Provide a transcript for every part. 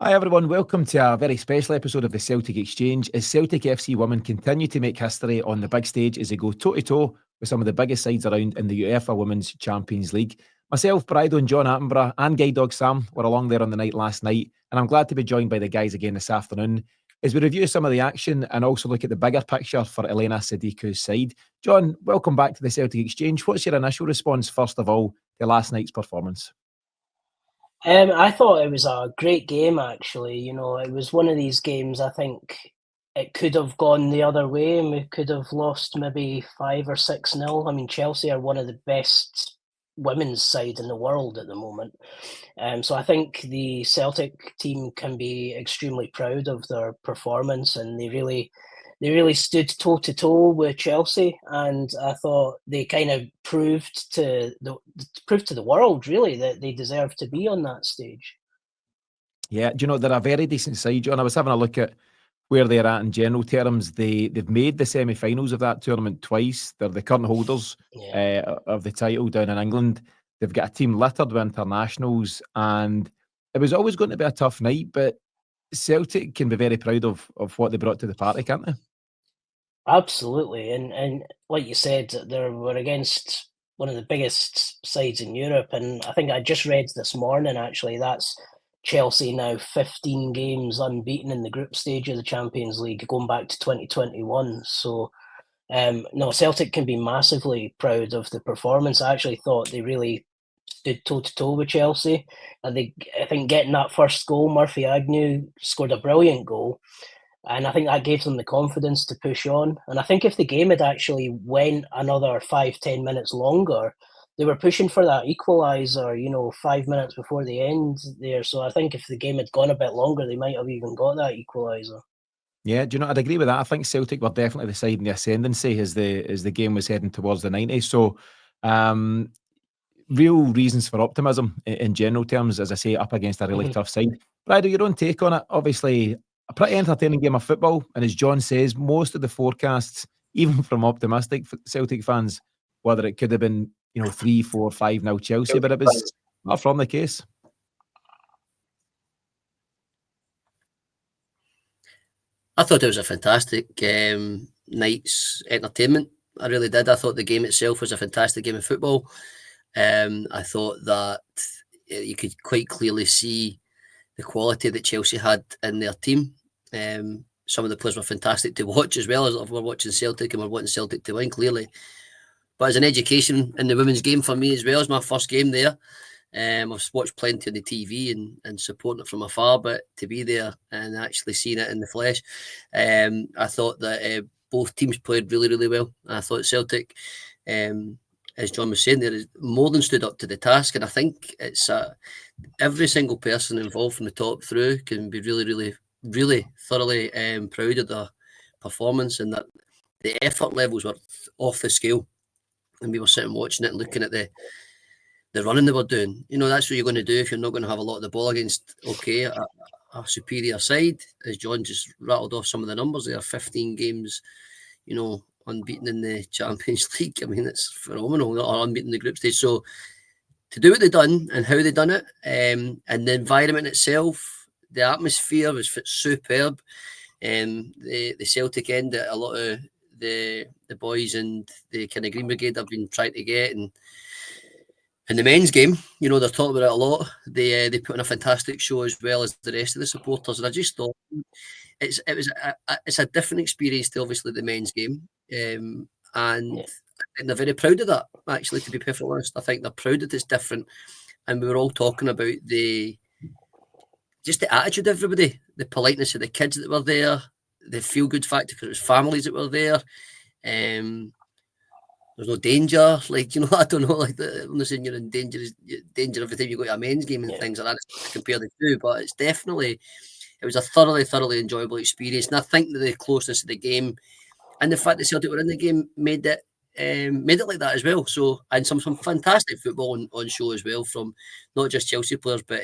Hi everyone, welcome to a very special episode of the Celtic Exchange as Celtic FC Women continue to make history on the big stage as they go toe-to-toe with some of the biggest sides around in the UEFA Women's Champions League. Myself, Brido and John Attenborough and Guide Dog Sam were along there on the night last night, and I'm glad to be joined by the guys again this afternoon as we review some of the action and also look at the bigger picture for Elena Sadiku's side. John, welcome back to the Celtic Exchange. What's your initial response, first of all, to last night's performance? I thought it was a great game, actually. It was one of these games, I think it could have gone the other way and we could have lost maybe 5 or 6-0. I mean, Chelsea are one of the best women's side in the world at the moment. So I think the Celtic team can be extremely proud of their performance, and they really stood toe-to-toe with Chelsea, and I thought they kind of proved to the world, really, that they deserve to be on that stage. Yeah, do you know, they're a very decent side, John. I was having a look at where they're at in general terms. They've made the semi-finals of that tournament twice. They're the current holders of the title down in England. They've got a team littered with internationals, and it was always going to be a tough night, but Celtic can be very proud of what they brought to the party, can't they? Absolutely, and like you said, they were against one of the biggest sides in Europe, and I think I just read this morning, actually, that's Chelsea now 15 games unbeaten in the group stage of the Champions League, going back to 2021. So, no, Celtic can be massively proud of the performance. I actually thought they really stood toe-to-toe with Chelsea. And I think getting that first goal, Murphy Agnew scored a brilliant goal. And I think that gave them the confidence to push on. And I think if the game had actually went another 5-10 minutes longer, they were pushing for that equaliser, 5 minutes before the end there. So I think if the game had gone a bit longer, they might have even got that equaliser. Yeah, do you know, I'd agree with that. I think Celtic were definitely the side in the ascendancy as the game was heading towards the 90s. So, real reasons for optimism in general terms, as I say, up against a really tough side. Brad, your own take on it? Obviously, a pretty entertaining game of football, and as John says, most of the forecasts, even from optimistic Celtic fans, whether it could have been 3, 4, 5-0 Chelsea, but it was not from the case. I thought it was a fantastic night's entertainment. I really did. I thought the game itself was a fantastic game of football. I thought that you could quite clearly see the quality that Chelsea had in their team. Some of the players were fantastic to watch, as well as we're watching Celtic and we're wanting Celtic to win, clearly. But as an education in the women's game for me as well, as my first game there, I've watched plenty on the TV and supporting it from afar, but to be there and actually seeing it in the flesh, I thought that both teams played really, really well. I thought Celtic, as John was saying, there more than stood up to the task, and I think it's every single person involved from the top through can be really, really, really thoroughly proud of the performance, and that the effort levels were off the scale, and we were sitting watching it and looking at the running they were doing. That's what you're going to do if you're not going to have a lot of the ball against, a superior side. As John just rattled off some of the numbers there, 15 games, unbeaten in the Champions League. I mean, it's phenomenal, or unbeaten in the group stage. So to do what they've done and how they've done it, and the environment itself, the atmosphere was superb. The Celtic end that a lot of the boys and the kind of Green Brigade have been trying to get, and in the men's game, they're talking about it a lot. They put on a fantastic show as well as the rest of the supporters, and I just thought it's a different experience to obviously the men's game, and they're very proud of that. Actually, to be perfectly honest, I think they're proud that it's different, and we were all talking about the attitude of everybody, the politeness of the kids that were there, the feel good factor because it was families that were there. There's no danger, I don't know, I'm not saying you're in danger every time you go to a men's game and things like that. It's to compare the two, but it was a thoroughly, thoroughly enjoyable experience. And I think that the closeness of the game and the fact that Celtic were in the game made it like that as well. So, and some fantastic football on show as well from not just Chelsea players, but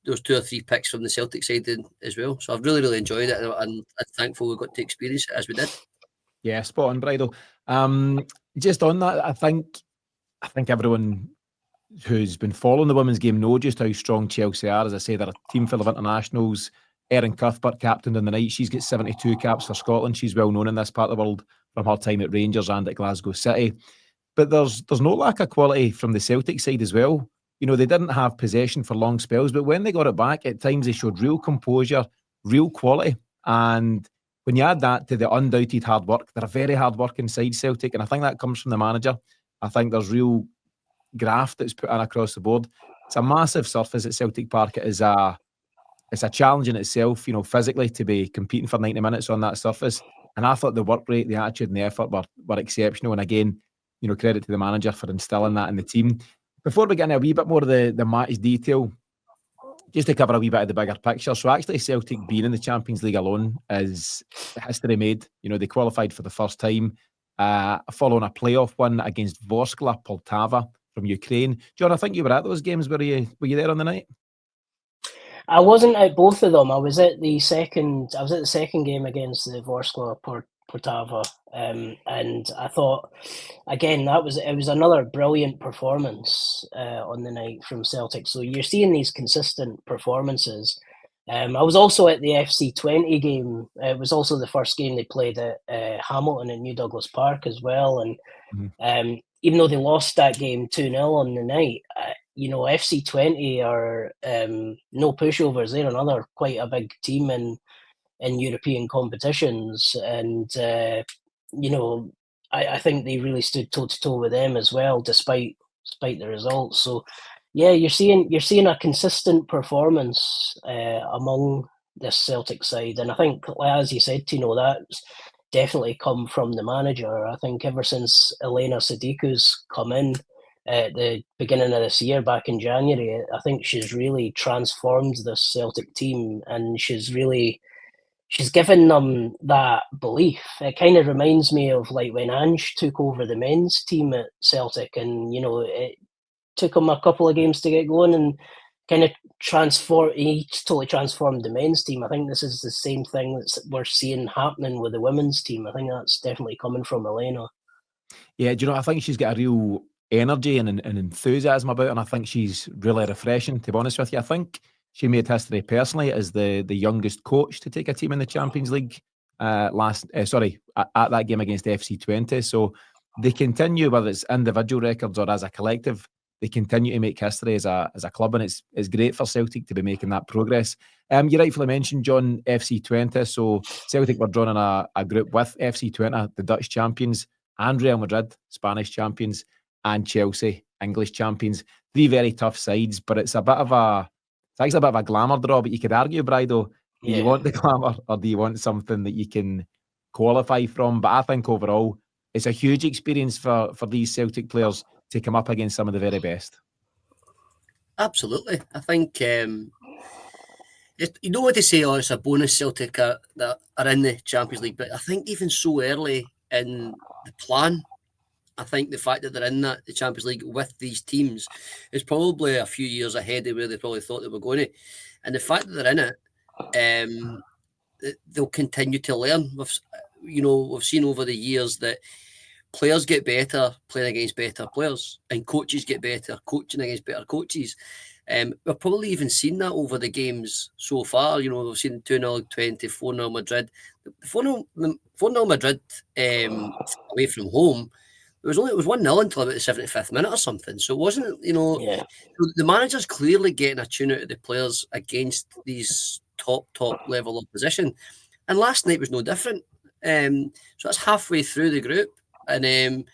those 2 or 3 picks from the Celtic side as well. So I've really, really enjoyed it, and I'm thankful we got to experience it as we did. Yeah, spot on, Bridal. Just on that, I think everyone who's been following the women's game know just how strong Chelsea are. As I say, they're a team full of internationals. Erin Cuthbert captained on the night. She's got 72 caps for Scotland. She's well known in this part of the world from her time at Rangers and at Glasgow City. But there's no lack of quality from the Celtic side as well. You know, they didn't have possession for long spells, but when they got it back, at times they showed real composure, real quality. And when you add that to the undoubted hard work, they're a very hard-working side, Celtic, and I think that comes from the manager. I think there's real graft that's put in across the board. It's a massive surface at Celtic Park. It's a challenge in itself, you know, physically to be competing for 90 minutes on that surface. And I thought the work rate, the attitude and the effort were exceptional. And again, you know, credit to the manager for instilling that in the team. Before we get into a wee bit more of the match detail, just to cover a wee bit of the bigger picture. So actually Celtic being in the Champions League alone is history made. You know, they qualified for the first time following a playoff win against Vorskla Poltava from Ukraine. John, I think you were at those games. Were you there on the night? I wasn't at both of them. I was at the second game against the Vorskla Poltava, and I thought, again, it was another brilliant performance on the night from Celtic. So you're seeing these consistent performances. I was also at the FC20 game. It was also the first game they played at Hamilton at New Douglas Park as well. And even though they lost that game 2-0 on the night, you know, FC20 are no pushovers. They're another quite a big team in European competitions, and you know, I think they really stood toe to toe with them as well, despite the results. So yeah, you're seeing a consistent performance among this Celtic side, and I think, as you said, Tino, that's definitely come from the manager. I think ever since Elena Sadiku's come in at the beginning of this year, back in January, I think she's really transformed this Celtic team, and she's given them that belief. It kind of reminds me of like when Ange took over the men's team at Celtic, and you know, it took him a couple of games to get going, and kind of he totally transformed the men's team. I think this is the same thing that we're seeing happening with the women's team. I think that's definitely coming from Elena. Yeah, do you know, I think she's got a real energy and enthusiasm about her, and I think she's really refreshing, to be honest with you. I think she made history personally as the youngest coach to take a team in the Champions League at that game against FC20. So they continue, whether it's individual records or as a collective, they continue to make history as a club, and it's great for Celtic to be making that progress. You rightfully mentioned, John, FC20. So Celtic were drawn in a group with FC20, the Dutch champions, and Real Madrid, Spanish champions, and Chelsea, English champions. Three very tough sides, but it's actually a bit of a glamour draw. But you could argue, Brido, do you want the glamour or do you want something that you can qualify from? But I think overall, it's a huge experience for these Celtic players to come up against some of the very best. Absolutely. I think you know what they say, it's a bonus Celtic that are in the Champions League, but I think even so early in the plan, I think the fact that they're in the Champions League with these teams is probably a few years ahead of where they probably thought they were going to. And the fact that they're in it, they'll continue to learn. We've seen over the years that players get better playing against better players, and coaches get better coaching against better coaches. We've probably even seen that over the games so far. You know, we've seen 2-0 20, 4-0 Madrid. 4-0 Madrid away from home, it was 1-0 until about the 75th minute or something. So it wasn't, the manager's clearly getting a tune out of the players against these top level opposition. And last night was no different. So that's halfway through the group. And, 2-0,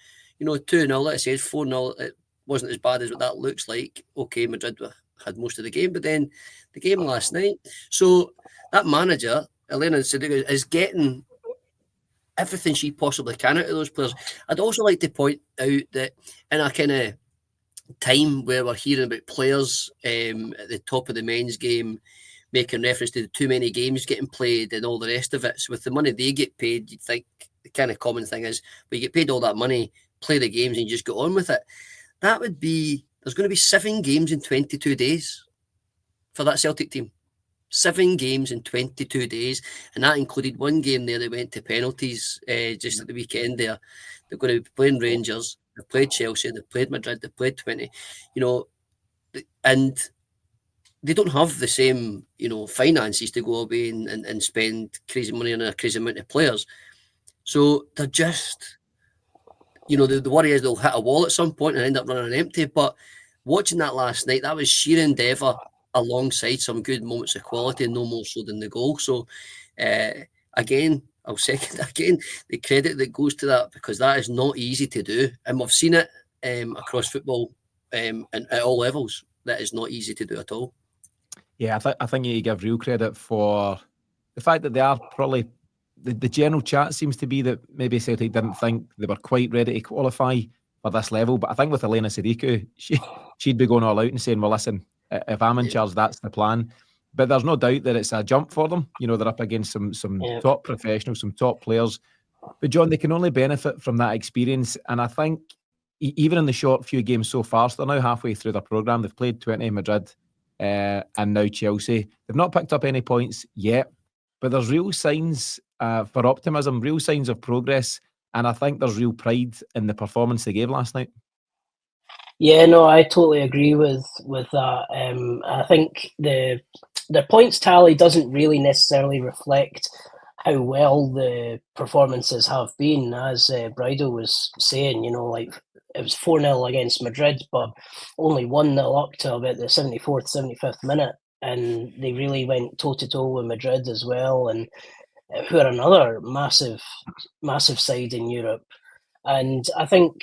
like I said, 4-0, it wasn't as bad as what that looks like. Okay, Madrid had most of the game, but then the game last night. So that manager, Elena Sadiku, is getting everything she possibly can out of those players. I'd also like to point out that in a kind of time where we're hearing about players at the top of the men's game making reference to too many games getting played and all the rest of it. So with the money they get paid, you'd think the kind of common thing is, but you get paid all that money, play the games and you just get on with it. That would be, there's going to be 7 games in 22 days for that Celtic team. 7 games in 22 days, and that included one game there that went to penalties just at the weekend there. They're going to be playing Rangers, They've played Chelsea, they've played Madrid, they've played 20, and they don't have the same, finances to go away and spend crazy money on a crazy amount of players. So they're just, the worry is they'll hit a wall at some point and end up running empty. But watching that last night, that was sheer endeavour alongside some good moments of quality, no more so than the goal. So again, I'll second again the credit that goes to that, because that is not easy to do, and we've seen it across football and at all levels. That is not easy to do at all. Yeah, I think you give real credit for the fact that they are probably the general chat seems to be that maybe Celtic didn't think they were quite ready to qualify for this level. But I think with Elena Sadiku, she'd be going all out and saying, well, listen, if I'm in charge, that's the plan. But there's no doubt that it's a jump for them. They're up against some top professionals, some top players. But John, they can only benefit from that experience. And I think even in the short few games so far, so they're now halfway through their programme. They've played 20 Madrid and now Chelsea. They've not picked up any points yet, but there's real signs for optimism, real signs of progress. And I think there's real pride in the performance they gave last night. Yeah, no, I totally agree with that. I think the points tally doesn't really necessarily reflect how well the performances have been. As Bridal was saying, like it was 4-0 against Madrid, but only 1-0 up to about the 74th, 75th minute. And they really went toe-to-toe with Madrid as well, and who are another massive side in Europe. And I think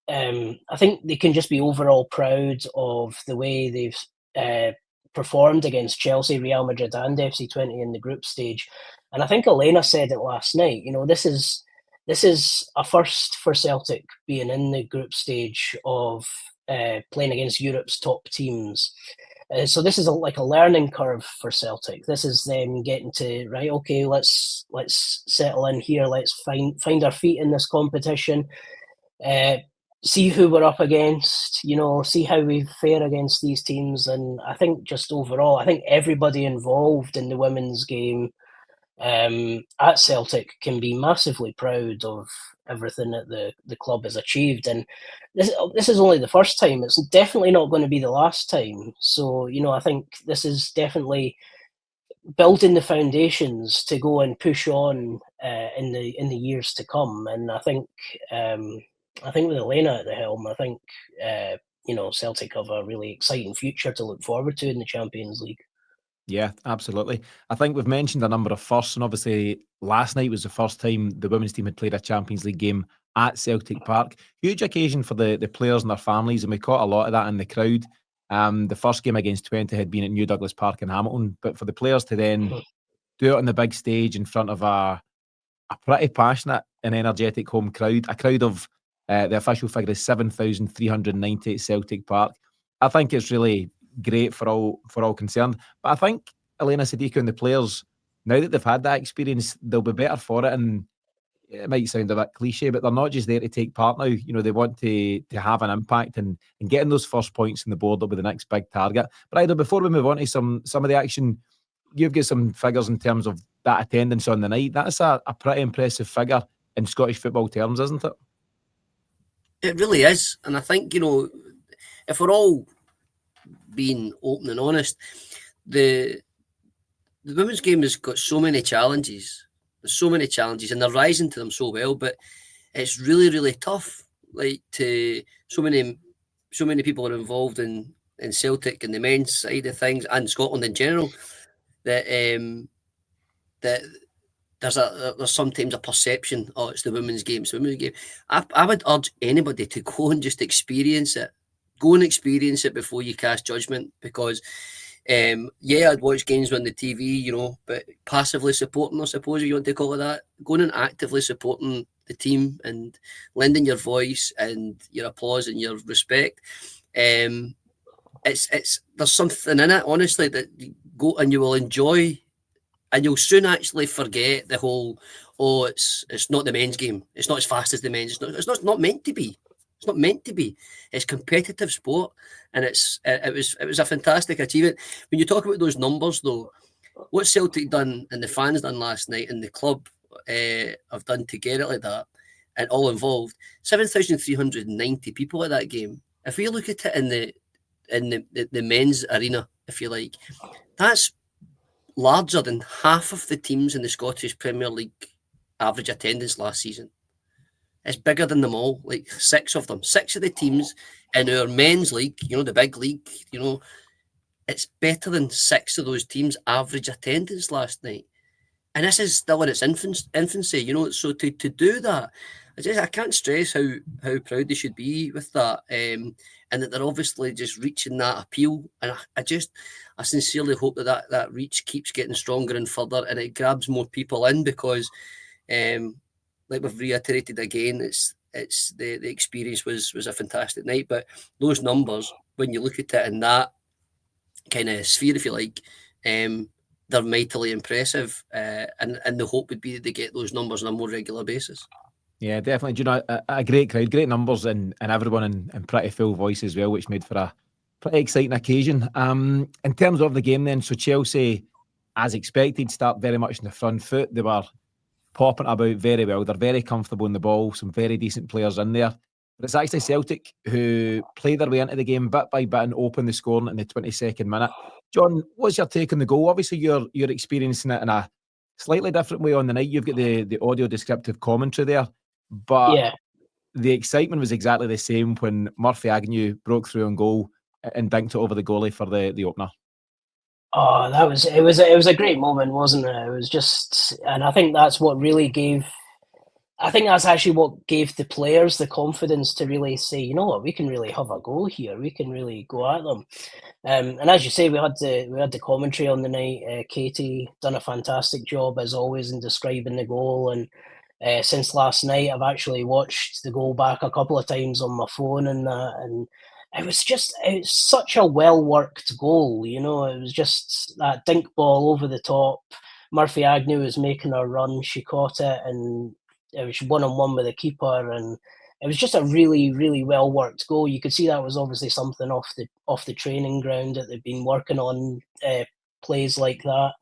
they can just be overall proud of the way they've performed against Chelsea, Real Madrid and FC20 in the group stage. And I think Elena said it last night, this is a first for Celtic, being in the group stage of playing against Europe's top teams. So this is like a learning curve for Celtic. This is them getting to, right, okay, let's settle in here. Let's find our feet in this competition. See who we're up against, see how we fare against these teams. And I think just overall, I think everybody involved in the women's game at Celtic can be massively proud of everything that the club has achieved. And this is only the first time. It's definitely not going to be the last time. So, I think this is definitely building the foundations to go and push on in the years to come. And I think with Elena at the helm, I think Celtic have a really exciting future to look forward to in the Champions League. Yeah, absolutely. I think we've mentioned a number of firsts, and obviously last night was the first time the women's team had played a Champions League game at Celtic Park. Huge occasion for the players and their families, and we caught a lot of that in the crowd. The first game against Twente had been at New Douglas Park in Hamilton, but for the players to then do it on the big stage in front of a pretty passionate and energetic home crowd, a crowd of the official figure is 7,390 at Celtic Park. I think it's really great for all concerned. But I think Elena Sadiku and the players, now that they've had that experience, they'll be better for it. And it might sound a bit cliche, but they're not just there to take part now. They want to have an impact, and getting those first points on the board will be the next big target. But either before we move on to some of the action, you've got some figures in terms of that attendance on the night. That's a pretty impressive figure in Scottish football terms, isn't it? It really is. And I think, if we're all being open and honest, the women's game has got so many challenges. There's so many challenges, and they're rising to them so well. But it's really, really tough. So many people are involved in Celtic and the men's side of things, and Scotland in general. That there's sometimes a perception, it's the women's game. It's the women's game. I would urge anybody to go and just experience it. Go and experience it before you cast judgment, because I'd watch games on the TV, but passively supporting, I suppose if you want to call it that, going and actively supporting the team and lending your voice and your applause and your respect. There's something in it, honestly, that you go and you will enjoy, and you'll soon actually forget the whole, it's not the men's game. It's not as fast as the men's. It's not meant to be. It's not meant to be. It's competitive sport, and it was a fantastic achievement. When you talk about those numbers, though, what Celtic done and the fans done last night, and the club have done to get it like that, and all involved. 7,390 people at that game. If we look at it in the men's arena, if you like, that's larger than half of the teams in the Scottish Premier League average attendance last season. It's bigger than them all, like 6 of them. 6 of the teams in our men's league, the big league, it's better than 6 of those teams' average attendance last night. And this is still in its infancy, so to do that, I can't stress how proud they should be with that, and that they're obviously just reaching that appeal. And I sincerely hope that reach keeps getting stronger and further, and it grabs more people in, because, like we've reiterated again, it's the experience was a fantastic night. But those numbers, when you look at it in that kind of sphere, if you like, they're mightily impressive, and the hope would be that they get those numbers on a more regular basis. Yeah, definitely. A great crowd, great numbers, and everyone in pretty full voice as well, which made for a pretty exciting occasion. In terms of the game then, so Chelsea, as expected, start very much in the front foot. They were popping about very well. They're very comfortable in the ball, some very decent players in there. But it's actually Celtic who play their way into the game bit by bit and open the scoring in the 22nd minute. John, what's your take on the goal? Obviously, you're experiencing it in a slightly different way on the night. You've got the audio descriptive commentary there. But the excitement was exactly the same when Murphy Agnew broke through on goal and dinked it over the goalie for the opener. Oh, it was a great moment, wasn't it? It was just, and I think that's what really gave. I think that's actually what gave the players the confidence to really say, you know what, we can really have a go here. We can really go at them. And as you say, we had the commentary on the night. Katie done a fantastic job as always in describing the goal. And since last night, I've actually watched the goal back a couple of times on my phone and that. And it's such a well-worked goal, It was just that dink ball over the top. Murphy Agnew was making her run. She caught it, and it was one-on-one with the keeper. And it was just a really, really well-worked goal. You could see that was obviously something off the training ground that they've been working on, plays like that.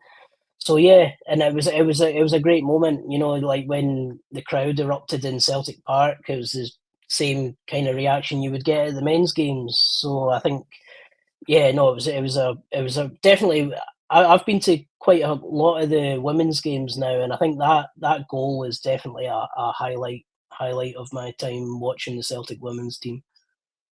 So yeah, and it was a great moment, like when the crowd erupted in Celtic Park. It was the same kind of reaction you would get at the men's games. So I think, it was a definitely. I've been to quite a lot of the women's games now, and I think that goal was definitely a highlight of my time watching the Celtic women's team.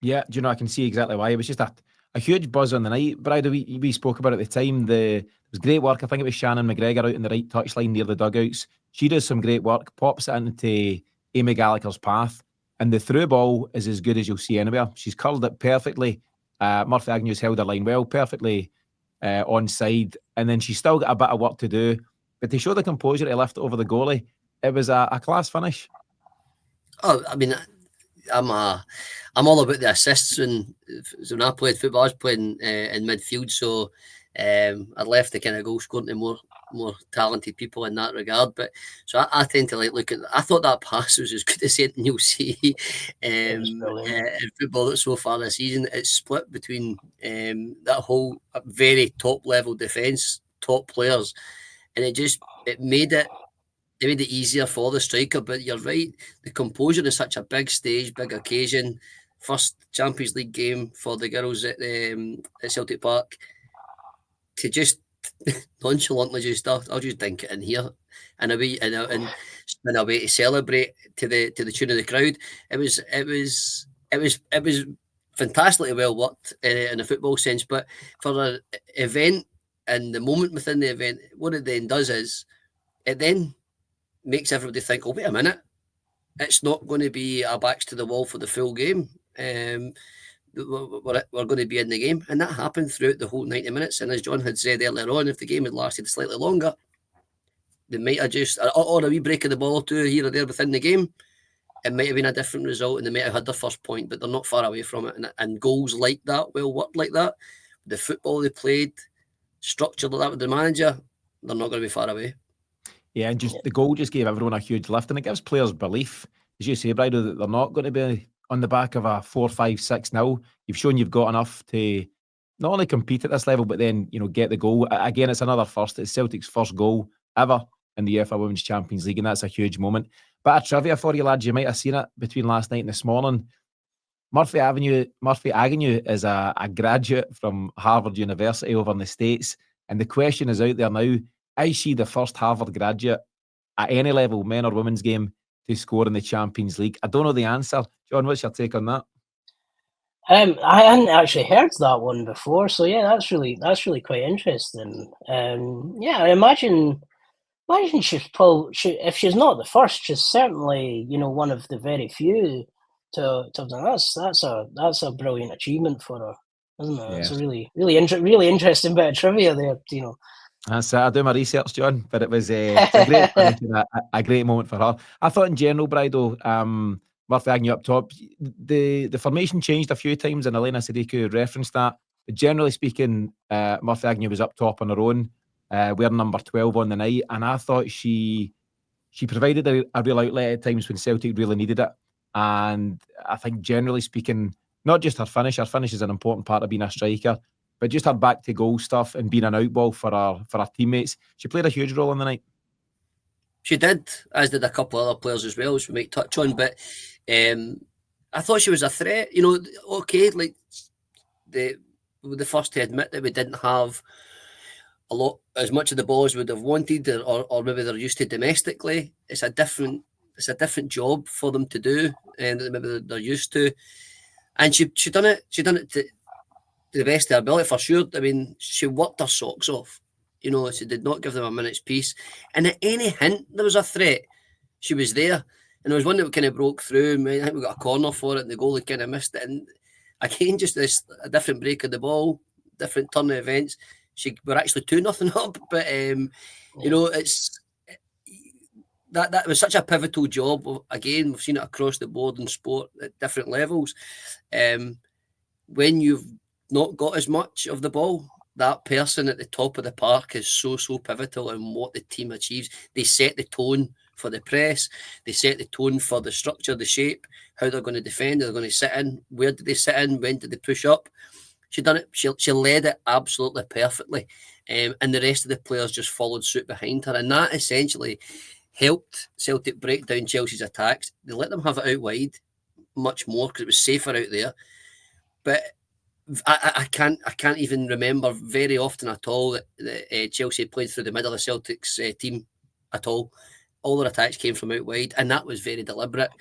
Yeah, I can see exactly why. It was just a huge buzz on the night. Brad, we spoke about it at the time. It was great work. I think it was Shannon McGregor out in the right touchline near the dugouts. She does some great work, pops it into Amy Gallagher's path, and the through ball is as good as you'll see anywhere. She's curled it perfectly. Murphy Agnew's held her line well, perfectly onside, and then she's still got a bit of work to do. But to show the composure to lift it over the goalie, it was a class finish. Oh, I mean, I'm all about the assists. When I played football, I was playing in midfield, so I left the kind of goal scoring to more talented people in that regard. But so I tend to look at. I thought that pass was as good as anything you'll see in football so far this season. It's split between that whole very top level defence, top players, and it made it easier for the striker. But you're right, the composure is such a big stage, big occasion, first Champions League game for the girls at Celtic Park, to just nonchalantly I'll just dink it in here and spin away to celebrate to the tune of the crowd. It was fantastically well worked in a football sense, but for an event and the moment within the event, what it then does is it then makes everybody think, oh, wait a minute, it's not going to be our backs to the wall for the full game. We're going to be in the game. And that happened throughout the whole 90 minutes. And as John had said earlier on, if the game had lasted slightly longer, they might have just, or a wee break of the ball or two here or there within the game, it might have been a different result and they might have had their first point, but they're not far away from it. And goals like that, well worked like that, the football they played, structured like that with the manager, they're not going to be far away. Yeah, and just the goal just gave everyone a huge lift, and it gives players belief, as you say, Brido, that they're not going to be on the back of a 4-5-6-0. You've shown you've got enough to not only compete at this level, but then get the goal. Again, it's another first. It's Celtic's first goal ever in the UEFA Women's Champions League, and that's a huge moment. Bit of trivia for you, lads. You might have seen it between last night and this morning. Murphy Agnew is a graduate from Harvard University over in the States. And the question is out there now, is she the first Harvard graduate at any level, men or women's game, to score in the Champions League? I don't know the answer. John, what's your take on that? I hadn't actually heard that one before, so yeah, that's really quite interesting. Yeah, I imagine she's probably, if she's not the first, she's certainly, you know, one of the very few to have done that. That's a brilliant achievement for her, isn't it? Yes. It's a really interesting bit of trivia there, you know. That's it. I do my research, John, but it was it's a great finish and a great moment for her. I thought in general, Brido, Murphy Agnew up top, the formation changed a few times, and Elena Sadiku referenced that. But generally speaking, Murphy Agnew was up top on her own. We're number 12 on the night, and I thought she provided a real outlet at times when Celtic really needed it. And I think generally speaking, not just her finish is an important part of being a striker, but just her back to goal stuff and being an outball for our teammates. She played a huge role on the night. She did, as did a couple of other players as well, which we might touch on. But I thought she was a threat. You know, okay, like the first to admit that we didn't have a lot as much of the ball as we'd have wanted, or maybe they're used to domestically. It's a different job for them to do, and maybe they're used to. And she done it to the best of her ability for sure. I mean, she worked her socks off. You know, she did not give them a minute's peace. And at any hint there was a threat, she was there. And there was one that kind of broke through. I think we got a corner for it, and the goalie kind of missed it. And again, just a different break of the ball, different turn of events. We're actually 2-0 up, but you know, it's that was such a pivotal job. Again, we've seen it across the board in sport at different levels. When you've not got as much of the ball, that person at the top of the park is so pivotal in what the team achieves. They set the tone for the press. They set the tone for the structure, the shape, how they're going to defend, they're going to sit in, where did they sit in, when did they push up. She done it. She led it absolutely perfectly, and the rest of the players just followed suit behind her, and that essentially helped Celtic break down Chelsea's attacks. They let them have it out wide much more because it was safer out there. But I can't even remember very often at all that Chelsea played through the middle of Celtic's team at all. All their attacks came from out wide, and that was very deliberate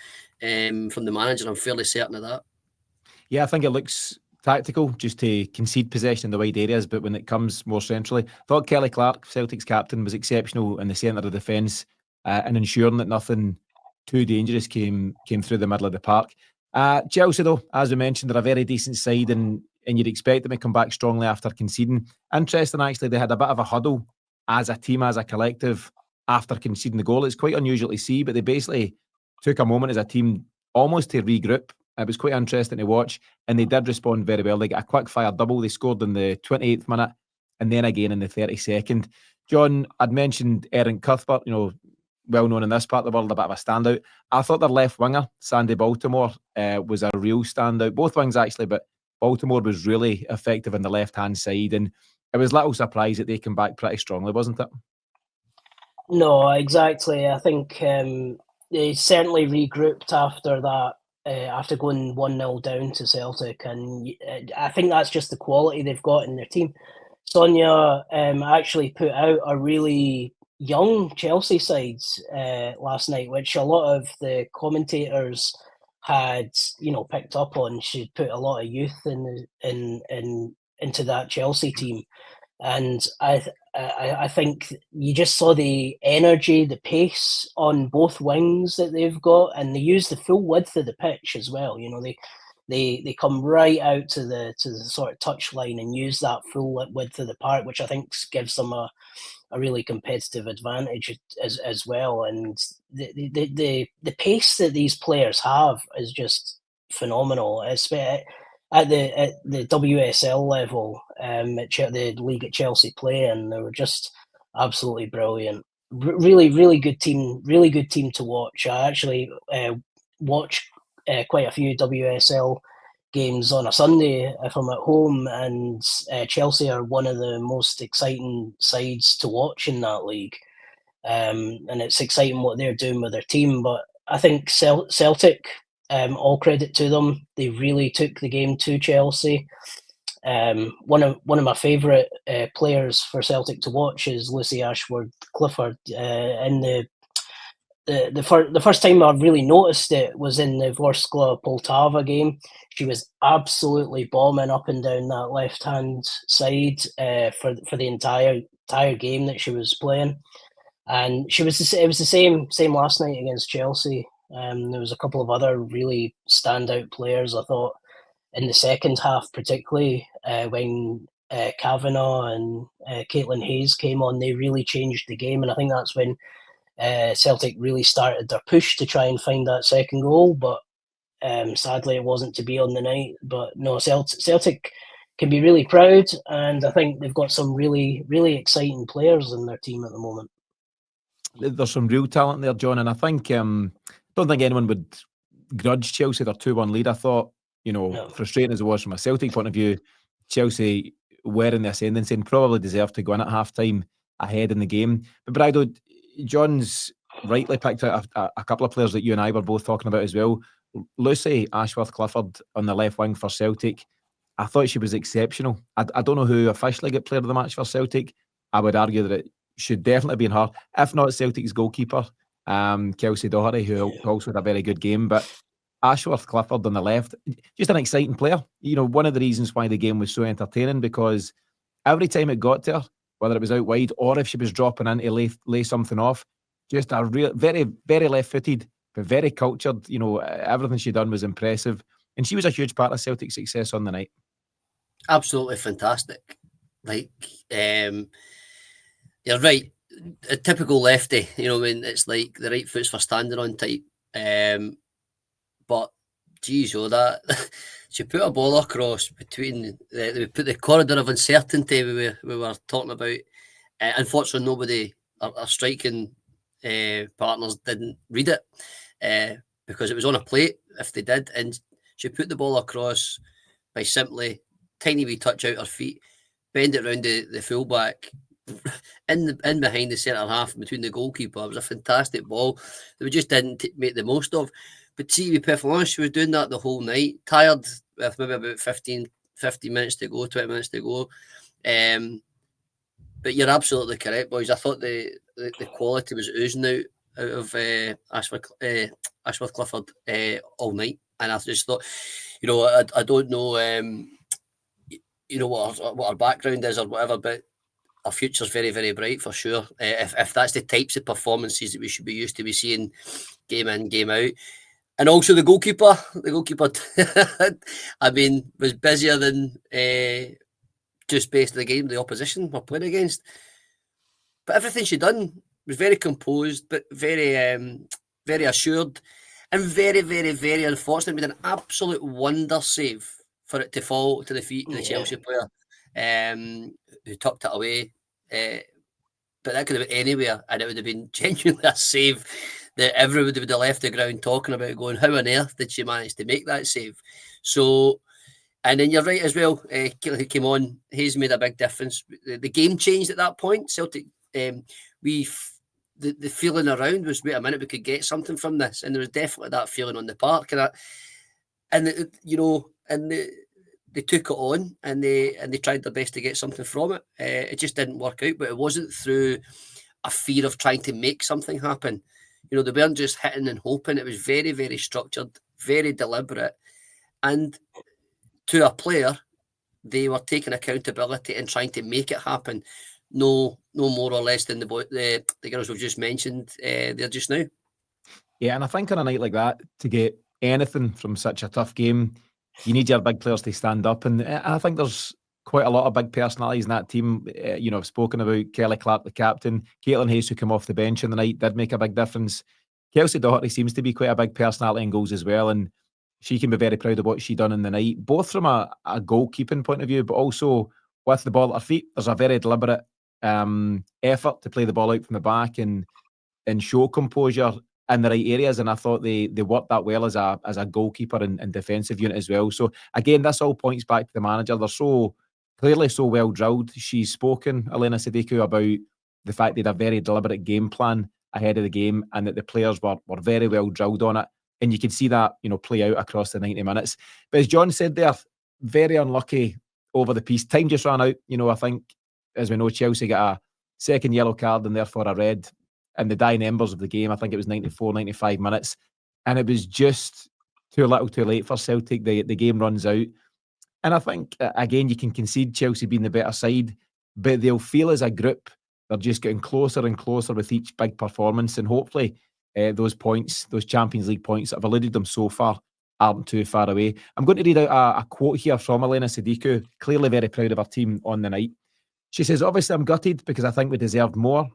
from the manager. I'm fairly certain of that. Yeah, I think it looks tactical just to concede possession in the wide areas, but when it comes more centrally, I thought Kelly Clark, Celtic's captain, was exceptional in the centre of defence and ensuring that nothing too dangerous came through the middle of the park. Chelsea, though, as we mentioned, they're a very decent side, and you'd expect them to come back strongly after conceding. Interesting, actually, they had a bit of a huddle as a team, as a collective, after conceding the goal. It's quite unusual to see, but they basically took a moment as a team almost to regroup. It was quite interesting to watch, and they did respond very well. They got a quick-fire double. They scored in the 28th minute, and then again in the 32nd. John, I'd mentioned Erin Cuthbert, you know, well known in this part of the world, a bit of a standout. I thought their left winger, Sandy Baltimore, was a real standout. Both wings, actually, but Baltimore was really effective on the left-hand side, and it was little surprise that they came back pretty strongly, wasn't it? No, exactly. I think they certainly regrouped after that, after going 1-0 down to Celtic, and I think that's just the quality they've got in their team. Sonia actually put out a really young Chelsea side last night, which a lot of the commentators had, you know, picked up on. She put a lot of youth into that Chelsea team, and I think you just saw the energy, the pace on both wings that they've got, and they use the full width of the pitch as well. You know, they come right out to the sort of touchline and use that full width of the park, which I think gives them a really competitive advantage as well. And the pace that these players have is just phenomenal. At the WSL level, at the league at Chelsea play, and they were just absolutely brilliant. Really good team. Really good team to watch. I actually watch quite a few WSL games on a Sunday if I'm at home, and Chelsea are one of the most exciting sides to watch in that league. And it's exciting what they're doing with their team, but I think Celtic, all credit to them, they really took the game to Chelsea. One of my favourite players for Celtic to watch is Lucy Ashford-Clifford. In the first time I really noticed it was in the Vorskla Poltava game. She was absolutely bombing up and down that left hand side for the entire game that she was playing, and it was the same last night against Chelsea. There was a couple of other really standout players, I thought, in the second half, particularly when Kavanagh and Caitlin Hayes came on. They really changed the game, and I think that's when Celtic really started their push to try and find that second goal. But sadly, it wasn't to be on the night. But no, Celtic can be really proud, and I think they've got some really, really exciting players in their team at the moment. There's some real talent there, John, and I think don't think anyone would grudge Chelsea their 2-1 lead. I thought, frustrating as it was from a Celtic point of view, Chelsea were in the ascendancy and probably deserved to go in at half-time ahead in the game. But Brado, John's rightly picked out a couple of players that you and I were both talking about as well. Lucy Ashworth-Clifford on the left wing for Celtic, I thought she was exceptional. I don't know who officially got player of the match for Celtic. I would argue that it should definitely be in her, if not Celtic's goalkeeper, Kelsey Doherty, who also had a very good game. But Ashworth-Clifford on the left, just an exciting player. One of the reasons why the game was so entertaining, because every time it got to her, whether it was out wide or if she was dropping in to lay something off, just a real, very, very left-footed, but very cultured. Everything she done was impressive. And she was a huge part of Celtic's success on the night. Absolutely fantastic. You're right. A typical lefty, it's like the right foot's for standing on type. But geez, that she put a ball across between we put the corridor of uncertainty we were talking about. Unfortunately, nobody, our striking partners didn't read it because it was on a plate if they did, and she put the ball across by simply tiny wee touch out her feet, bend it round the fullback. In behind the centre half between the goalkeeper. It was a fantastic ball that we just didn't make the most of. But see, to be perfectly honest, she was doing that the whole night, tired with maybe about 15 minutes to go, 20 minutes to go. But you're absolutely correct, boys. I thought the quality was oozing out of Ashworth-Clifford all night, and I just thought, I don't know, what our background is or whatever, but our future's very, very bright for sure. If that's the types of performances that we should be used to be seeing game in, game out. And also the goalkeeper, I mean, was busier than just based on the game the opposition were playing against. But everything she done was very composed, but very, very assured, and very, very, very unfortunate. With an absolute wonder save for it to fall to the feet of the Chelsea player, who tucked it away. But that could have been anywhere, and it would have been genuinely a save that everybody would have left the ground talking about, going, how on earth did she manage to make that save? So, and then you're right as well, Caitlin, who came on, Hayes made a big difference. The game changed at that point. Celtic, the feeling around was, wait a minute, we could get something from this, and there was definitely that feeling on the park, they took it on and they tried their best to get something from it. It just didn't work out, but it wasn't through a fear of trying to make something happen. They weren't just hitting and hoping. It was very, very structured, very deliberate. And to a player, they were taking accountability and trying to make it happen. No more or less than the girls we've just mentioned there just now. Yeah, and I think on a night like that, to get anything from such a tough game, you need your big players to stand up. And I think there's quite a lot of big personalities in that team. I've spoken about Kelly Clark, the captain. Caitlin Hayes, who came off the bench in the night, did make a big difference. Kelsey Doherty seems to be quite a big personality in goals as well. And she can be very proud of what she done in the night, both from a goalkeeping point of view, but also with the ball at her feet. There's a very deliberate effort to play the ball out from the back and show composure in the right areas, and I thought they worked that well as a goalkeeper and defensive unit as well. So again, this all points back to the manager. They're so clearly so well drilled. She's spoken, Elena Sadiku, about the fact they had a very deliberate game plan ahead of the game, and that the players were very well drilled on it. And you could see that, play out across the 90 minutes. But as John said there, very unlucky over the piece. Time just ran out. I think, as we know, Chelsea got a second yellow card and therefore a red in the dying embers of the game. I think it was 94, 95 minutes. And it was just too little too late for Celtic. The game runs out. And I think, again, you can concede Chelsea being the better side, but they'll feel as a group they're just getting closer and closer with each big performance. And hopefully those points, those Champions League points that have eluded them so far, aren't too far away. I'm going to read out a quote here from Elena Sadiku, clearly very proud of her team on the night. She says, obviously I'm gutted because I think we deserved more.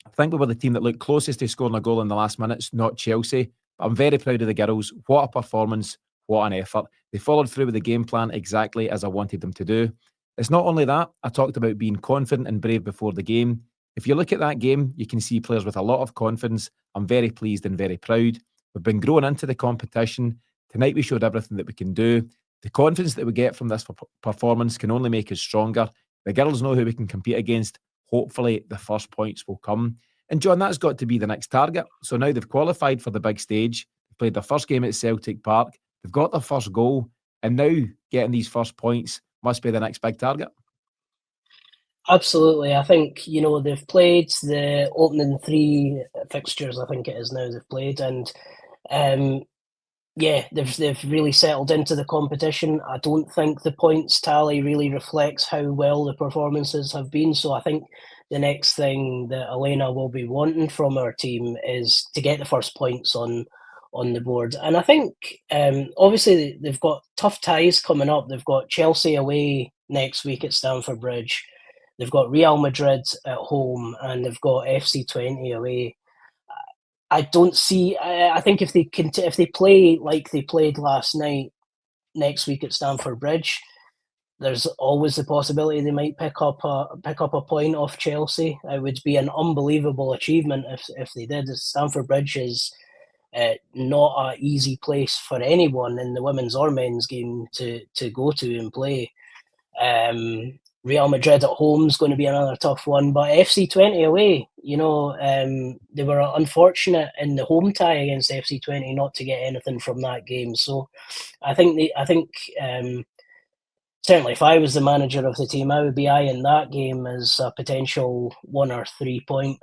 I think we were the team that looked closest to scoring a goal in the last minutes, not Chelsea. But I'm very proud of the girls. What a performance. What an effort. They followed through with the game plan exactly as I wanted them to do. It's not only that, I talked about being confident and brave before the game. If you look at that game, you can see players with a lot of confidence. I'm very pleased and very proud. We've been growing into the competition. Tonight we showed everything that we can do. The confidence that we get from this performance can only make us stronger. The girls know who we can compete against. Hopefully the first points will come. And John, that's got to be the next target. So now they've qualified for the big stage. They've played their first game at Celtic Park. They've got their first goal. And now getting these first points must be the next big target. Absolutely. I think, they've played the opening 3 fixtures, I think it is now they've played. And they've really settled into the competition. I don't think the points tally really reflects how well the performances have been. So I think the next thing that Elena will be wanting from our team is to get the first points on the board. And I think, obviously, they've got tough ties coming up. They've got Chelsea away next week at Stamford Bridge. They've got Real Madrid at home, and they've got FC20 away. I don't see. I think if they play like they played last night, next week at Stamford Bridge, there's always the possibility they might pick up a point off Chelsea. It would be an unbelievable achievement if they did. Stamford Bridge is not an easy place for anyone in the women's or men's game to go to and play. Real Madrid at home is going to be another tough one, but FC20 away, they were unfortunate in the home tie against FC20 not to get anything from that game. So I think certainly if I was the manager of the team, I would be eyeing that game as a potential 1 or 3 point.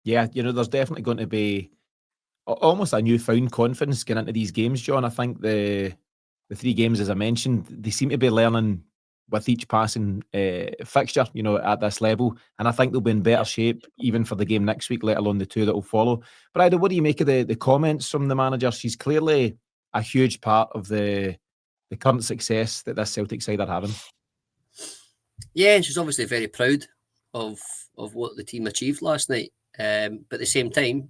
Yeah, there's definitely going to be almost a newfound confidence getting into these games, John. I think the 3 games, as I mentioned, they seem to be learning with each passing fixture, at this level. And I think they'll be in better shape even for the game next week, let alone the 2 that will follow. But Ida, what do you make of the comments from the manager? She's clearly a huge part of the current success that this Celtic side are having. Yeah, she's obviously very proud of what the team achieved last night. But at the same time,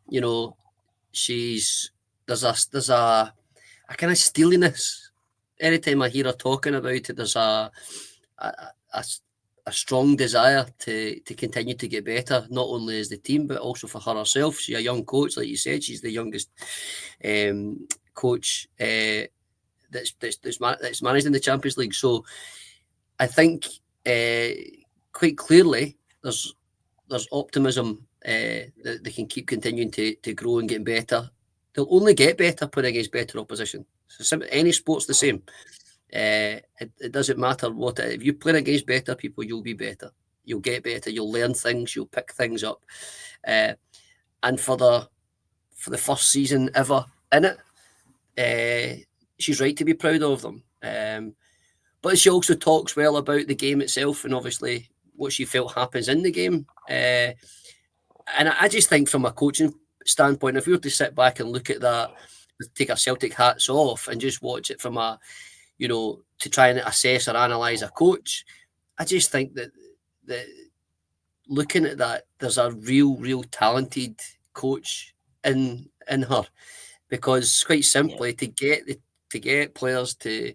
there's a kind of steeliness. Anytime I hear her talking about it, there's a strong desire to continue to get better, not only as the team, but also for her herself. She's a young coach, like you said. She's the youngest coach that's managed in the Champions League. So I think quite clearly there's optimism that they can keep continuing to grow and get better. They'll only get better playing against better opposition. So any sport's the same. It doesn't matter what it is. If you play against better people, you'll be better. You'll get better. You'll learn things. You'll pick things up. And for the first season ever in it, she's right to be proud of them. But she also talks well about the game itself and obviously what she felt happens in the game. And I just think from a coaching standpoint, if we were to sit back and look at that, take our Celtic hats off and just watch it from to try and assess or analyse a coach, I just think that looking at that, there's a real talented coach in her, because quite simply to get players to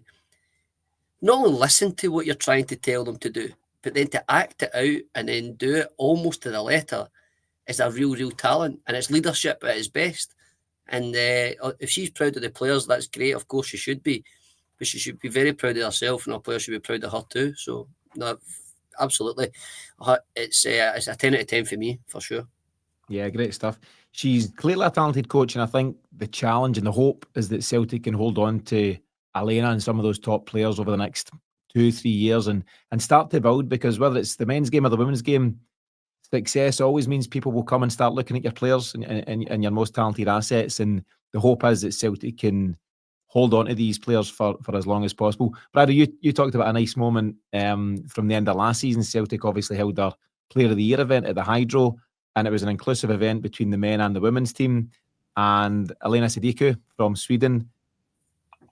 not only listen to what you're trying to tell them to do, but then to act it out and then do it almost to the letter is a real talent, and it's leadership at its best. And if she's proud of the players, that's great. Of course she should be, but she should be very proud of herself, and our players should be proud of her too. So no, absolutely, it's a 10 out of 10 for me, for sure. Yeah, great stuff. She's clearly a talented coach, and I think the challenge and the hope is that Celtic can hold on to Elena and some of those top players over the next 2-3 years and start to build, because whether it's the men's game or the women's game, success always means people will come and start looking at your players and your most talented assets. And the hope is that Celtic can hold on to these players for as long as possible. Brad, you talked about a nice moment from the end of last season. Celtic obviously held their Player of the Year event at the Hydro, and it was an inclusive event between the men and the women's team. And Elena Sadiku from Sweden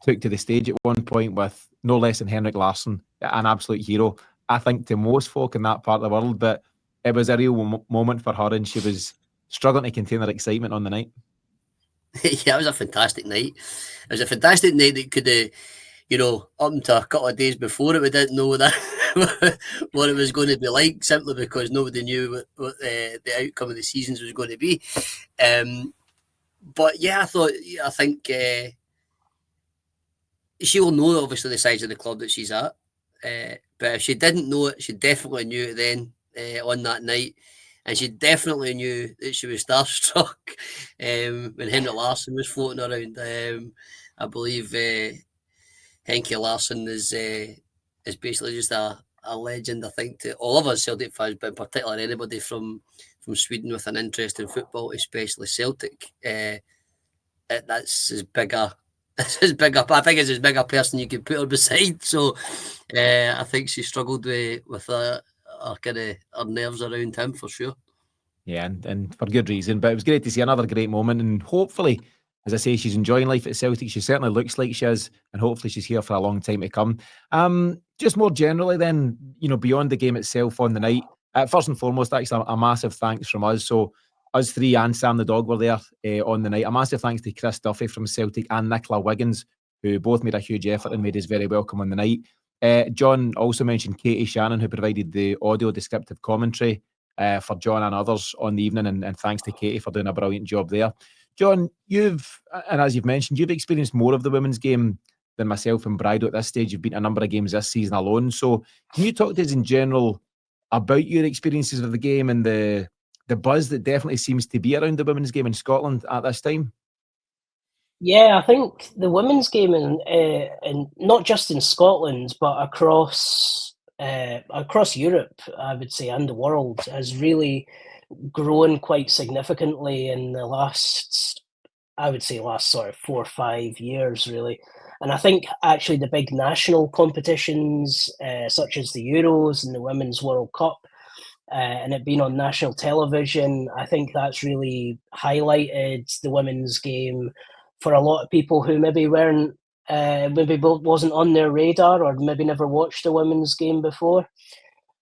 took to the stage at one point with no less than Henrik Larsson, an absolute hero, I think, to most folk in that part of the world. But it was a real moment for her, and she was struggling to contain her excitement on the night. Yeah, it was a fantastic night. It was a fantastic night that could have, up until a couple of days before it, we didn't know that what it was going to be like, simply because nobody knew what the outcome of the seasons was going to be. But yeah, I think she will know obviously the size of the club that she's at. But if she didn't know it, she definitely knew it then on that night. And she definitely knew that she was starstruck when Henrik Larsson was floating around. I believe Henke Larsson is basically just a legend, I think, to all of us Celtic fans, but in particular anybody from Sweden with an interest in football, especially Celtic. That's as big a I think it's as big a person you could put her beside. So I think she struggled with her nerves around him for sure. Yeah, and for good reason. But it was great to see another great moment, and hopefully, as I say, she's enjoying life at Celtic. She certainly looks like she is, and hopefully she's here for a long time to come. Just more generally then, beyond the game itself on the night, first and foremost, actually a massive thanks from us. So us three and Sam the dog were there on the night. A massive thanks to Chris Duffy from Celtic and Nicola Wiggins, who both made a huge effort and made us very welcome on the night. John also mentioned Katie Shannon, who provided the audio descriptive commentary for John and others on the evening, and thanks to Katie for doing a brilliant job there. John, as you've mentioned, you've experienced more of the women's game than myself and Brido at this stage. You've been to a number of games this season alone. So can you talk to us in general about your experiences of the game and the buzz that definitely seems to be around the women's game in Scotland at this time? Yeah, I think the women's game, in not just in Scotland, but across Europe, I would say, and the world, has really grown quite significantly in the last sort of 4 or 5 years, really. And I think actually the big national competitions, such as the Euros and the Women's World Cup, and it being on national television, I think that's really highlighted the women's game for a lot of people who maybe wasn't on their radar, or maybe never watched a women's game before.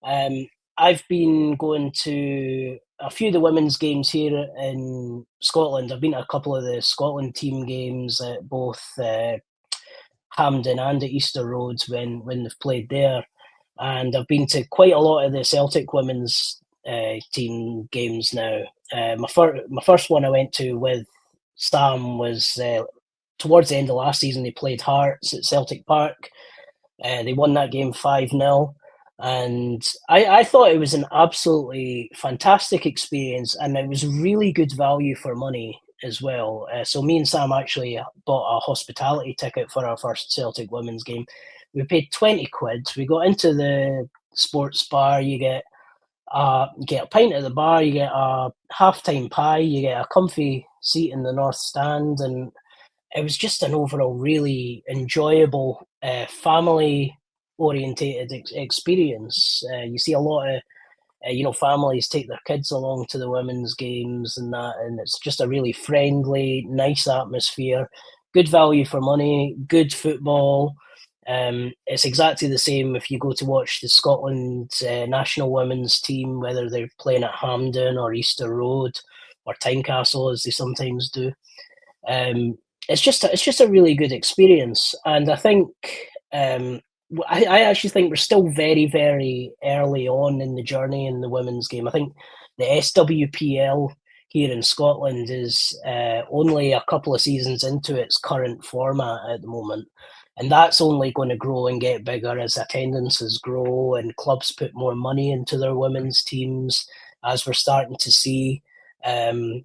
I've been going to a few of the women's games here in Scotland. I've been to a couple of the Scotland team games at both Hampden and at Easter Road when they've played there. And I've been to quite a lot of the Celtic women's team games now. My first one I went to with Sam was towards the end of last season. They played Hearts at Celtic Park. They won that game 5-0. And I thought it was an absolutely fantastic experience, and it was really good value for money as well. So me and Sam actually bought a hospitality ticket for our first Celtic women's game. We paid 20 quid. We got into the sports bar. You get a pint at the bar. You get a halftime pie. You get a comfy seat in the north stand, and it was just an overall really enjoyable family-orientated experience. You see a lot of families take their kids along to the women's games and that, and it's just a really friendly, nice atmosphere, good value for money, good football. It's exactly the same if you go to watch the Scotland national women's team, whether they're playing at Hampden or Easter Road or Tynecastle, as they sometimes do. It's just a really good experience, and I think I actually think we're still very, very early on in the journey in the women's game. I think the SWPL here in Scotland is only a couple of seasons into its current format at the moment. And that's only going to grow and get bigger as attendances grow and clubs put more money into their women's teams, as we're starting to see. Probably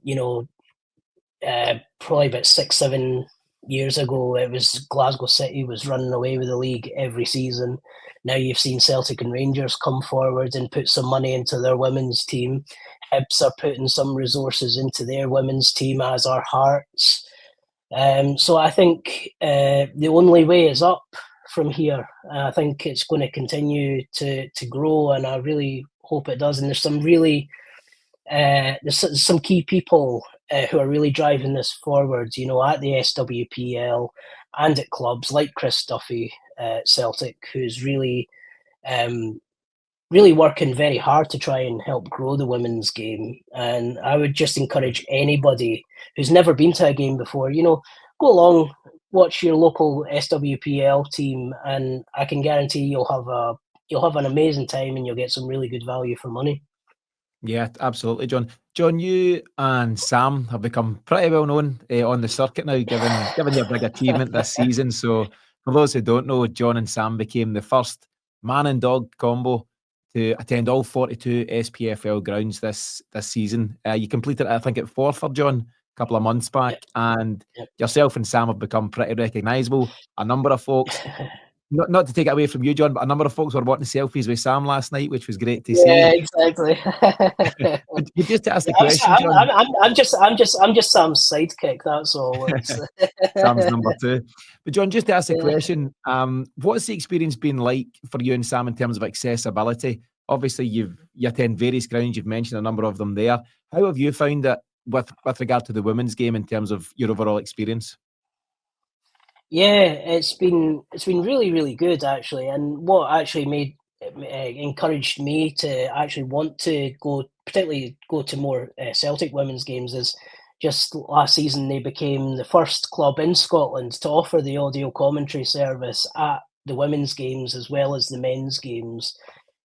about 6-7 years ago, it was Glasgow City was running away with the league every season. Now you've seen Celtic and Rangers come forward and put some money into their women's team. Hibs are putting some resources into their women's team, as are Hearts. So I think the only way is up from here. I think it's going to continue to grow, and I really hope it does. And there's some really there's some key people who are really driving this forward, at the SWPL and at clubs like Chris Duffy at Celtic, who's really working very hard to try and help grow the women's game. And I would just encourage anybody who's never been to a game before, go along, watch your local SWPL team, and I can guarantee you'll have an amazing time and you'll get some really good value for money. Yeah, absolutely, John. John, you and Sam have become pretty well known on the circuit now, given your big achievement this season. So, for those who don't know, John and Sam became the first man and dog combo to attend all 42 SPFL grounds this season. You completed it, I think, at Forfar, John, a couple of months back, and yourself and Sam have become pretty recognisable. A number of folks. Not to take it away from you, John, but a number of folks were wanting selfies with Sam last night, which was great to see. Yeah, exactly. But just to ask the question, John, I'm just Sam's sidekick. That's all. Sam's number 2. But John, just to ask the question, what's the experience been like for you and Sam in terms of accessibility? Obviously, you attend various grounds. You've mentioned a number of them there. How have you found it with regard to the women's game in terms of your overall experience? Yeah, it's been really, really good actually, and what actually encouraged me to actually want to particularly go to more Celtic women's games is just last season they became the first club in Scotland to offer the audio commentary service at the women's games as well as the men's games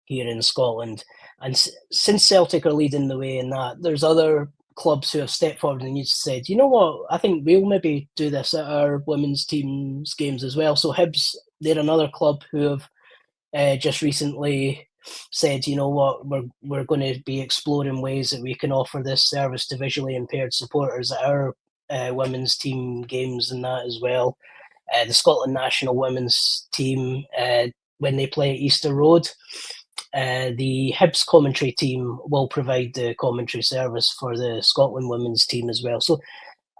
here in Scotland. And since Celtic are leading the way in that, there's other clubs who have stepped forward and you said, you know what, I think we'll maybe do this at our women's team's games as well. So Hibs, they're another club who have just recently said, you know what, we're going to be exploring ways that we can offer this service to visually impaired supporters at our women's team games and that as well. The Scotland national women's team, when they play at Easter Road, the Hibs commentary team will provide the commentary service for the Scotland women's team as well. So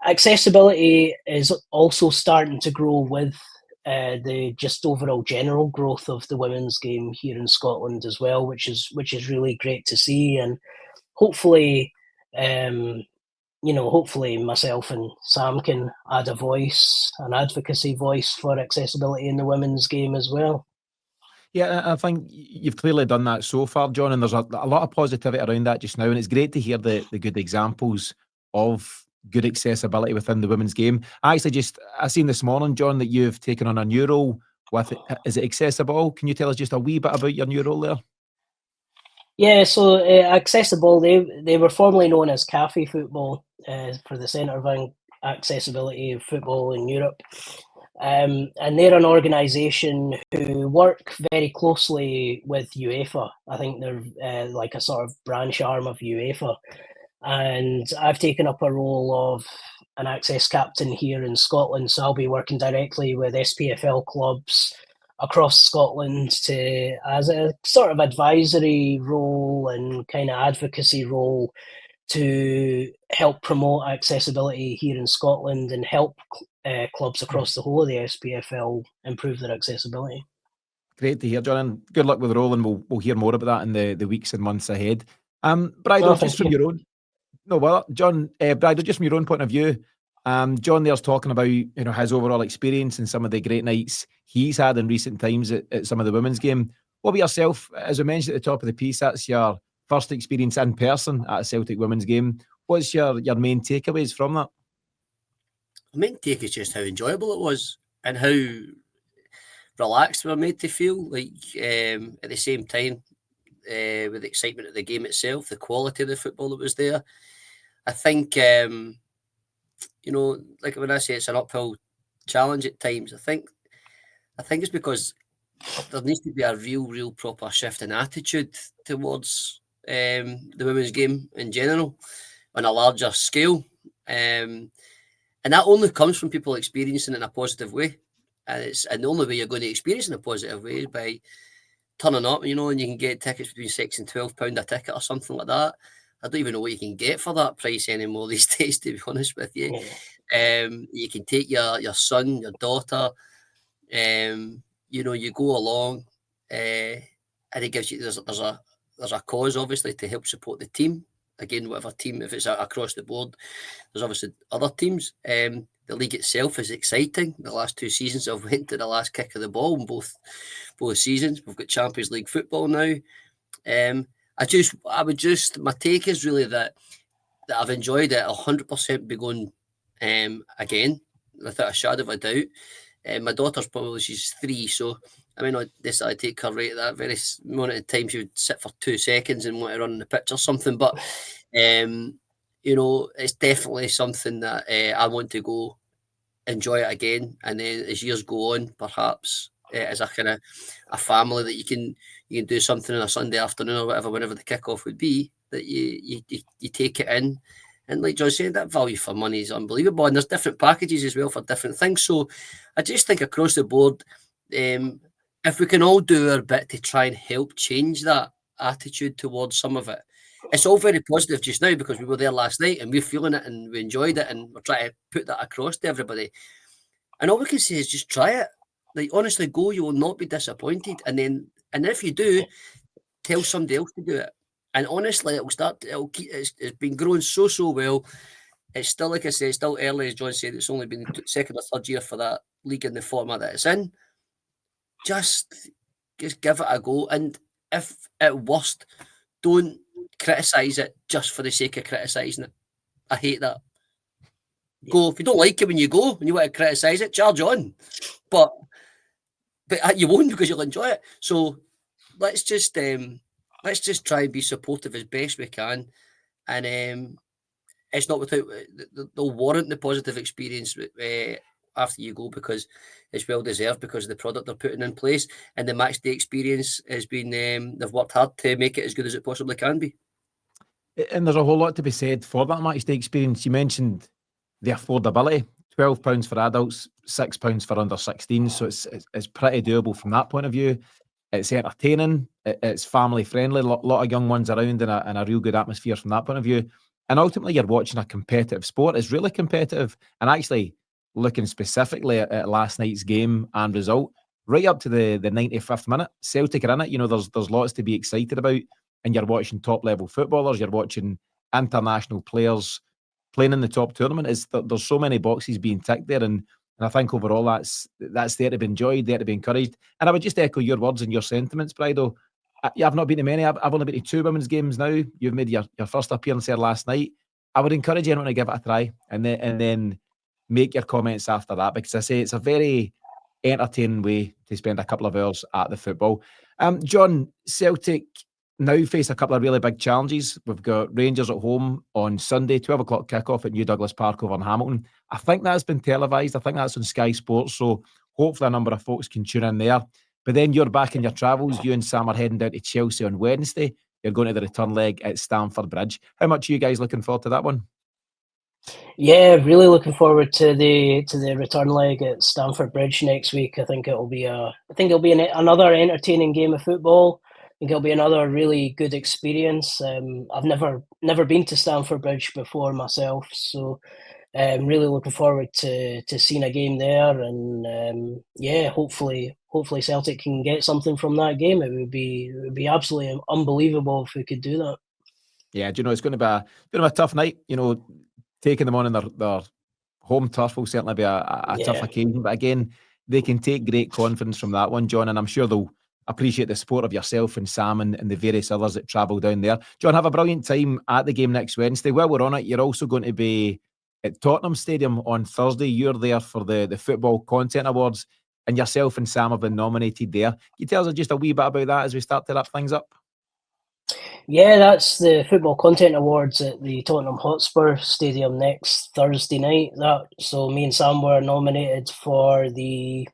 accessibility is also starting to grow with the just overall general growth of the women's game here in Scotland as well, which is really great to see. And hopefully, hopefully myself and Sam can add a voice, an advocacy voice for accessibility in the women's game as well. Yeah, I think you've clearly done that so far, John, and there's a lot of positivity around that just now, and it's great to hear the good examples of good accessibility within the women's game. I seen this morning, John, that you've taken on a new role with it. Is it Accessible? Can you tell us just a wee bit about your new role there? Yeah, so Accessible, they were formerly known as CAFE Football for the Centre of Accessibility of Football in Europe. And they're an organisation who work very closely with UEFA. I think they're like a sort of branch arm of UEFA. And I've taken up a role of an access captain here in Scotland. So I'll be working directly with SPFL clubs across Scotland as a sort of advisory role and kind of advocacy role to help promote accessibility here in Scotland and help clubs across the whole of the SPFL improve their accessibility. Great to hear, John, and good luck with the role, and we'll hear more about that in the weeks and months ahead. Bridal, just from your own, John, Bridal, just from your own point of view, John there's talking about his overall experience and some of the great nights he's had in recent times at some of the women's game. What about yourself? As we mentioned at the top of the piece, that's your first experience in person at a Celtic women's game. What's your main takeaways from that? The main take is just how enjoyable it was and how relaxed we were made to feel. Like at the same time, with the excitement of the game itself, the quality of the football that was there. I think, like when I say it's an uphill challenge at times, I think it's because there needs to be a real proper shift in attitude towards the women's game in general. on a larger scale. And that only comes from people experiencing it in a positive way. And the only way you're going to experience it in a positive way is by turning up, and you can get tickets between £6 and £12 a ticket or something like that. I don't even know what you can get for that price anymore these days, to be honest with you. You can take your son, your daughter, you go along, and it gives you, there's a cause, obviously, to help support the team. Again, whatever team, if it's across the board, there's obviously other teams. The league itself is exciting. The last 2 seasons I've went to the last kick of the ball in both seasons. We've got Champions League football now. My take is really that I've enjoyed it. 100% be going again, without a shadow of a doubt. My daughter's she's 3, so I may not necessarily take her right at that very moment in time. She would sit for 2 seconds and want to run in the pitch or something, but it's definitely something that I want to go enjoy it again. And then as years go on, perhaps as a kind of a family, that you can do something on a Sunday afternoon or whatever, whenever the kickoff would be, that you take it in. And like John said, that value for money is unbelievable. And there's different packages as well for different things. So I just think across the board, if we can all do our bit to try and help change that attitude towards some of it. It's all very positive just now because we were there last night and we're feeling it and we enjoyed it, and we're trying to put that across to everybody. And all we can say is just try it. Like, honestly, go, you will not be disappointed. And if you do, tell somebody else to do it. And honestly, it's been growing so well. It's still, like I say, it's still early, as John said. It's only been the second or third year for that league in the format that it's in. Just give it a go. And if at worst, don't criticise it just for the sake of criticising it. I hate that. Go, if you don't like it when you go and you want to criticise it, charge on. But you won't, because you'll enjoy it. So let's just try and be supportive as best we can. And it's not without, they'll warrant the positive experience after you go, because it's well deserved, because of the product they're putting in place, and the match day experience has been, they've worked hard to make it as good as it possibly can be. And there's a whole lot to be said for that match day experience. You mentioned the affordability, £12 for adults, £6 for under 16. So it's pretty doable from that point of view. It's entertaining, it's family friendly, a lot of young ones around, and a real good atmosphere from that point of view. And ultimately, you're watching a competitive sport. It's really competitive. And actually, looking specifically at last night's game and result, right up to the 95th minute, Celtic are in it. There's lots to be excited about. And you're watching top-level footballers, you're watching international players playing in the top tournament. There's so many boxes being ticked there, and I think overall that's there to be enjoyed, there to be encouraged. And I would just echo your words and your sentiments, Brido. I've not been to many. I've only been to 2 women's games now. You've made your first appearance there last night. I would encourage anyone to give it a try, and then make your comments after that, because I say it's a very entertaining way to spend a couple of hours at the football. John, Celtic now face a couple of really big challenges. We've got Rangers at home on Sunday, 12 o'clock kickoff at New Douglas Park over in Hamilton. I think that's been televised. I think that's on Sky Sports, so hopefully a number of folks can tune in there. But then you're back in your travels. You and Sam are heading down to Chelsea on Wednesday. You're going to the return leg at Stamford Bridge. How much are you guys looking forward to that one? Yeah, really looking forward to the return leg at Stamford Bridge next week. I think it'll be another entertaining game of football. I think it'll be another really good experience. I've never been to Stamford Bridge before myself, so I'm really looking forward to seeing a game there. And hopefully Celtic can get something from that game. It would be absolutely unbelievable if we could do that. Yeah, it's going to be a tough night. Taking them on in their home turf will certainly be a tough occasion. But again, they can take great confidence from that one, John, and I'm sure they'll appreciate the support of yourself and Sam and the various others that travel down there. John, have a brilliant time at the game next Wednesday. While we're on it, you're also going to be at Tottenham Stadium on Thursday. You're there for the Football Content Awards, and yourself and Sam have been nominated there. Can you tell us just a wee bit about that as we start to wrap things up? Yeah, that's the Football Content Awards at the Tottenham Hotspur Stadium next Thursday night. So me and Sam were nominated for the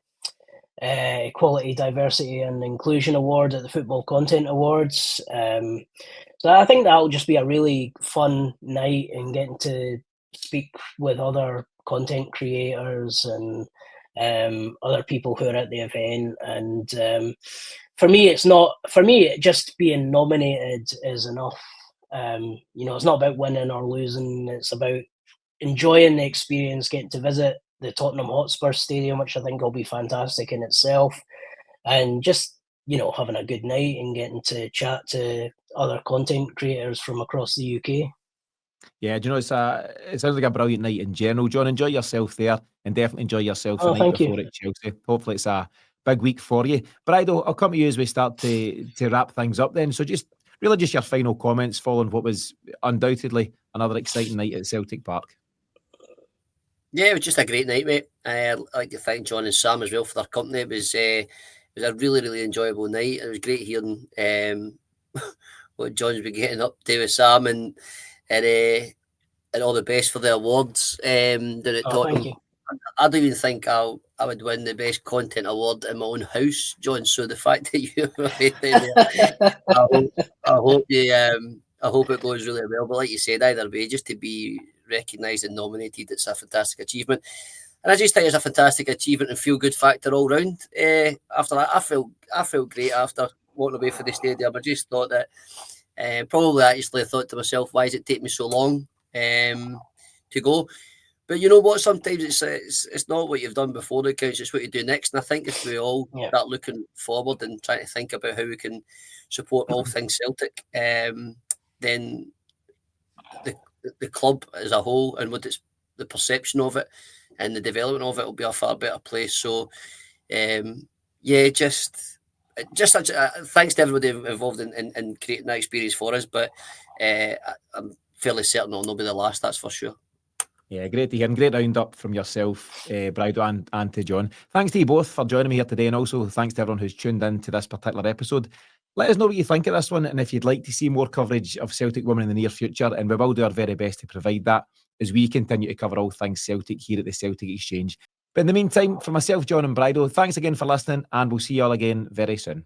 Equality, Diversity and Inclusion Award at the Football Content Awards. So I think that'll just be a really fun night, and getting to speak with other content creators and other people who are at the event. And for me, just being nominated is enough. It's not about winning or losing. It's about enjoying the experience, getting to visit the Tottenham Hotspur Stadium, which I think will be fantastic in itself, and just having a good night and getting to chat to other content creators from across the UK. Yeah, do you know, it sounds like a brilliant night in general. John, enjoy yourself there, and definitely enjoy yourself the night Thank you. before at Chelsea. Hopefully it's a big week for you. Bridal, I'll come to you as we start to wrap things up then. So just your final comments following what was undoubtedly another exciting night at Celtic Park. Yeah, it was just a great night, mate. I'd like to thank John and Sam as well for their company. It was a really, really enjoyable night. It was great hearing what John's been getting up to with Sam, and all the best for the awards down at Tottenham. Thank you. I don't even think I would win the best content award in my own house, John. So the fact that you there, I hope it goes really well. But like you said, either way, just to be recognised and nominated, it's a fantastic achievement. And I just think it's a fantastic achievement and feel good factor all round. After that, I felt great after walking away from the stadium. I just thought that probably actually thought to myself, why does it take me so long to go? But you know what? Sometimes it's not what you've done before that counts, it's what you do next. And I think if we all start looking forward and trying to think about how we can support all things Celtic, then the club as a whole and what it's the perception of it and the development of it will be a far better place. So, just thanks to everybody involved in creating that experience for us. But I'm fairly certain it'll not be the last, that's for sure. Yeah, great to hear, and great roundup from yourself, Bridal, and to John. Thanks to you both for joining me here today, and also thanks to everyone who's tuned in to this particular episode. Let us know what you think of this one, and if you'd like to see more coverage of Celtic women in the near future, and we will do our very best to provide that as we continue to cover all things Celtic here at the Celtic Exchange. But in the meantime, for myself, John and Bridal, thanks again for listening, and we'll see you all again very soon.